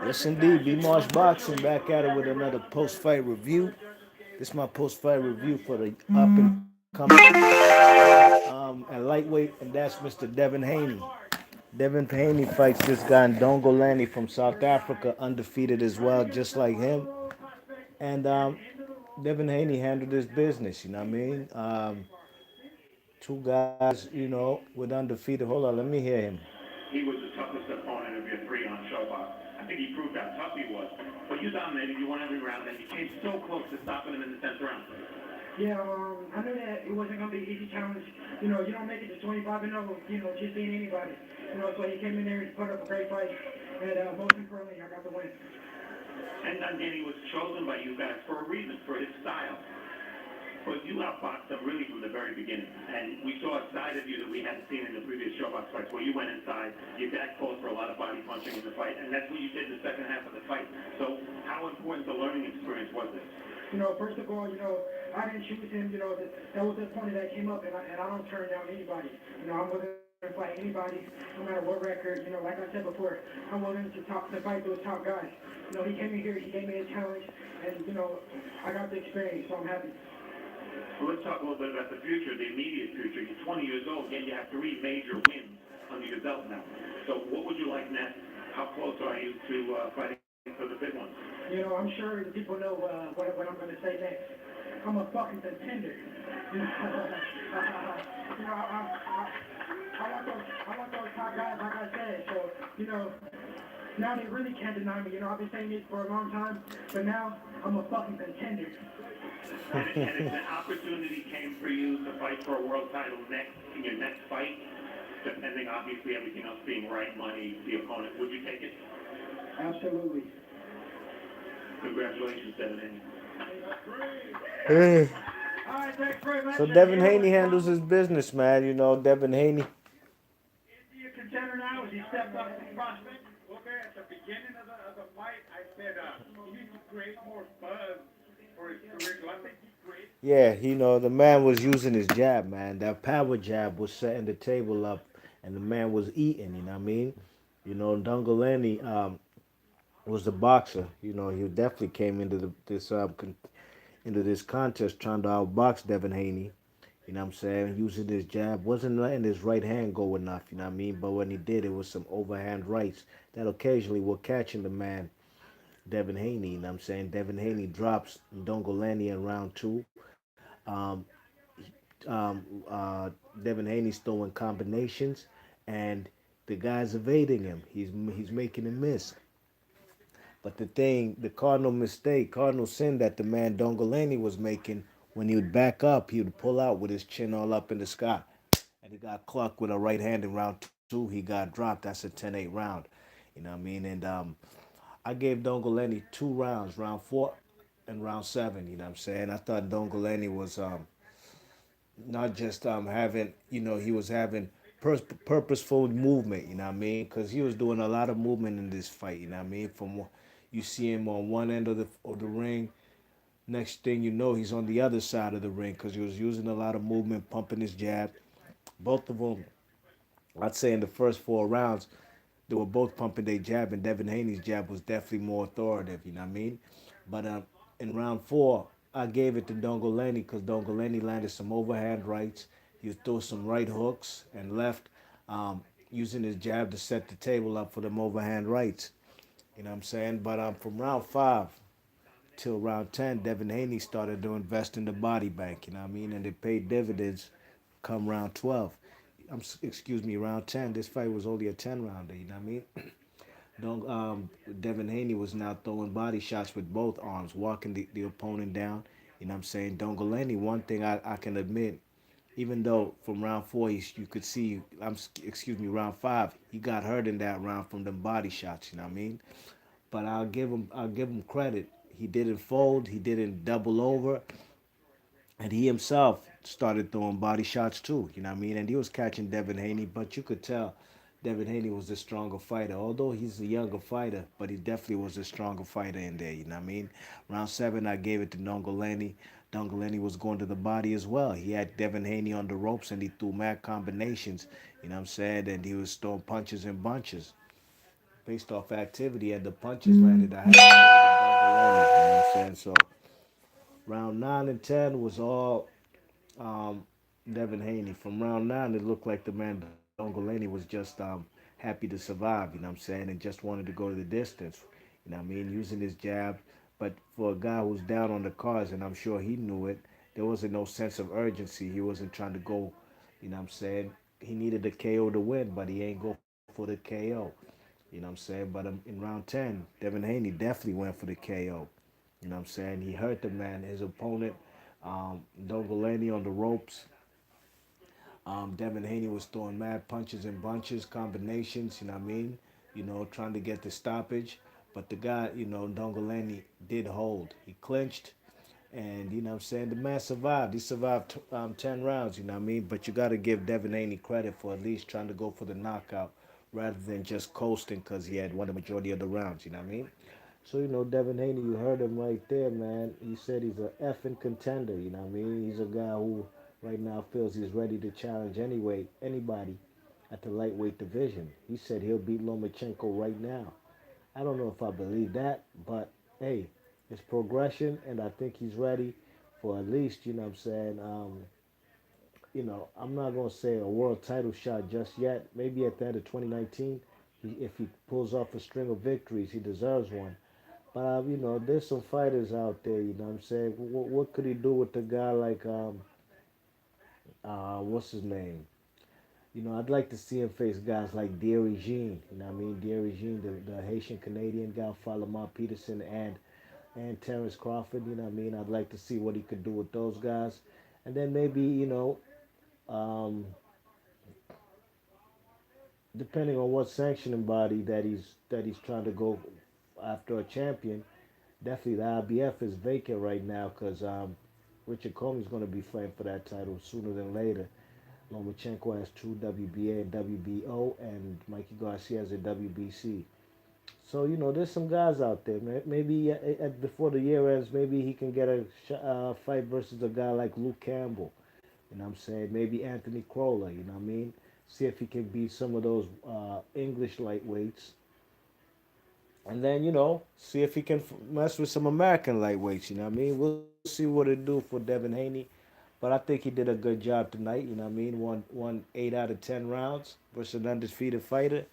Yes, indeed. B Marsh Boxing back at it with another post-fight review. This is my post-fight review for the up-and-coming and lightweight, and that's Mr. Devin Haney. Devin Haney fights this guy Ndongeni from South Africa, undefeated as well, just like him. And Devin Haney handled his business. You know what I mean? Two guys, with undefeated. Hold on, let me hear him. He was the toughest opponent of your three on Showbox. I think he proved how tough he was. But you dominated, you won every round, and you came so close to stopping him in the 10th round. Yeah, I knew that it wasn't going to be an easy challenge. You don't make it to 25 and 0, just being anybody. So he came in there and put up a great fight. And most importantly, I got the win. And Ndongeni was chosen by you guys for a reason, for his style. But you outboxed him really from the very beginning. And we saw a side of you that we hadn't seen in the previous Showbox fights where you went inside, your dad called for a lot of body punching in the fight, and that's what you did in the second half of the fight. So how important the learning experience was this? First of all, I didn't choose him. That was the point that came up, and I don't turn down anybody. I'm willing to fight anybody, no matter what record. Like I said before, I'm willing to fight those top guys. He came in here, he gave me a challenge, and I got the experience, so I'm happy. Well, let's talk a little bit about the future, the immediate future. You're 20 years old, yet you have 3 major wins under your belt now. So what would you like next? How close are you to fighting for the big ones? I'm sure the people know what I'm going to say next. I'm a fucking contender. I want those top guys, like I said. So, now they really can't deny me. I've been saying this for a long time, but now I'm a fucking contender. And if an opportunity came for you to fight for a world title in your next fight, depending obviously everything else being right, money, the opponent, would you take it? Absolutely. Congratulations, Devin. Hey. All right, thanks very much. So Devin Haney handles his business, man. Devin Haney. Is he a contender now? Is he stepped up to prospect? Okay, at the beginning of the fight, I said he needs to create more buzz for his career. Do I think he's great? Yeah, the man was using his jab, man. That power jab was setting the table up, and the man was eating. You know what I mean? Ndongeni was the boxer. He definitely came into into this contest trying to outbox Devin Haney. You know what I'm saying? Using his jab, wasn't letting his right hand go enough. You know what I mean? But when he did, it was some overhand rights that occasionally were catching the man Devin Haney. You know what I'm saying? Devin Haney drops Ndongeni in round 2. Um, Devin Haney's throwing combinations, and the guy's evading him. He's making him miss. But the cardinal mistake, cardinal sin that the man Ndongeni was making, when he would back up, he would pull out with his chin all up in the sky. And he got clocked with a right hand in round 2. He got dropped. That's a 10-8 round. You know what I mean? And I gave Ndongeni 2 rounds, round 4 and round 7. You know what I'm saying? I thought Ndongeni was not just having, he was having purposeful movement, you know what I mean? Because he was doing a lot of movement in this fight, you know what I mean? You see him on one end of the ring, next thing you know, he's on the other side of the ring because he was using a lot of movement, pumping his jab. Both of them, I'd say in the first 4 rounds, they were both pumping their jab, and Devin Haney's jab was definitely more authoritative, you know what I mean? But in round 4, I gave it to Ndongeni because Ndongeni landed some overhand rights. He threw some right hooks and left, using his jab to set the table up for them overhand rights. You know what I'm saying? But from round 5 till round 10, Devin Haney started to invest in the body bank, you know what I mean? And it paid dividends come round 12. Excuse me, round 10. This fight was only a 10 rounder, you know what I mean? Don't, Devin Haney was now throwing body shots with both arms, walking the opponent down. You know what I'm saying? Ndongeni, one thing I can admit, even though from round 4 you could see, excuse me, round 5, he got hurt in that round from them body shots, you know what I mean? But I'll give him credit. He didn't fold, he didn't double over, and he himself started throwing body shots too, you know what I mean? And he was catching Devin Haney, but you could tell Devin Haney was the stronger fighter. Although he's a younger fighter, but he definitely was a stronger fighter in there, you know what I mean? Round 7, I gave it to Ndongeni. Ndongeni was going to the body as well. He had Devin Haney on the ropes, and he threw mad combinations, you know what I'm saying? And he was throwing punches and bunches. based off activity and the punches landed. I had to go with Ndongeni, you know what I'm saying? So round 9 and 10 was all um, Devin Haney. From round 9, it looked like the man Ndongeni was just happy to survive, you know what I'm saying, and just wanted to go to the distance, you know what I mean, using his jab. But for a guy who's down on the cards, and I'm sure he knew it, there wasn't no sense of urgency. He wasn't trying to go, you know what I'm saying. He needed the KO to win, but he ain't go for the KO. You know what I'm saying? But in round 10, Devin Haney definitely went for the KO. You know what I'm saying? He hurt the man, his opponent, Ndongeni on the ropes. Devin Haney was throwing mad punches and bunches, combinations, you know what I mean? Trying to get the stoppage. But the guy, Ndongeni did hold. He clinched, and, you know what I'm saying? The man survived. He survived 10 rounds, you know what I mean? But you got to give Devin Haney credit for at least trying to go for the knockout rather than just coasting because he had won the majority of the rounds, you know what I mean? So, Devin Haney, you heard him right there, man. He said he's a effing contender, you know what I mean? He's a guy who right now feels he's ready to challenge anybody at the lightweight division. He said he'll beat Lomachenko right now. I don't know if I believe that, but hey, it's progression, and I think he's ready for at least, you know what I'm saying, I'm not going to say a world title shot just yet. Maybe at the end of 2019, if he pulls off a string of victories, he deserves one. But there's some fighters out there. You know what I'm saying? What could he do with a guy like what's his name? I'd like to see him face guys like Derry Jean. You know what I mean? Derry Jean, the Haitian Canadian guy, Lamar Peterson, and Terrence Crawford. You know what I mean? I'd like to see what he could do with those guys, and then maybe um, depending on what sanctioning body that he's trying to go after a champion. Definitely, the IBF is vacant right now because Richard Coleman's going to be fighting for that title sooner than later. Lomachenko has two WBA and WBO, and Mikey Garcia has a WBC. So there's some guys out there. Maybe before the year ends, maybe he can get a fight versus a guy like Luke Campbell. You know what I'm saying? Maybe Anthony Crolla. You know what I mean? See if he can beat some of those English lightweights, and then see if he can mess with some American lightweights. You know what I mean? We'll see what it do for Devin Haney, but I think he did a good job tonight. You know what I mean? Won 8 out of 10 rounds versus an undefeated fighter.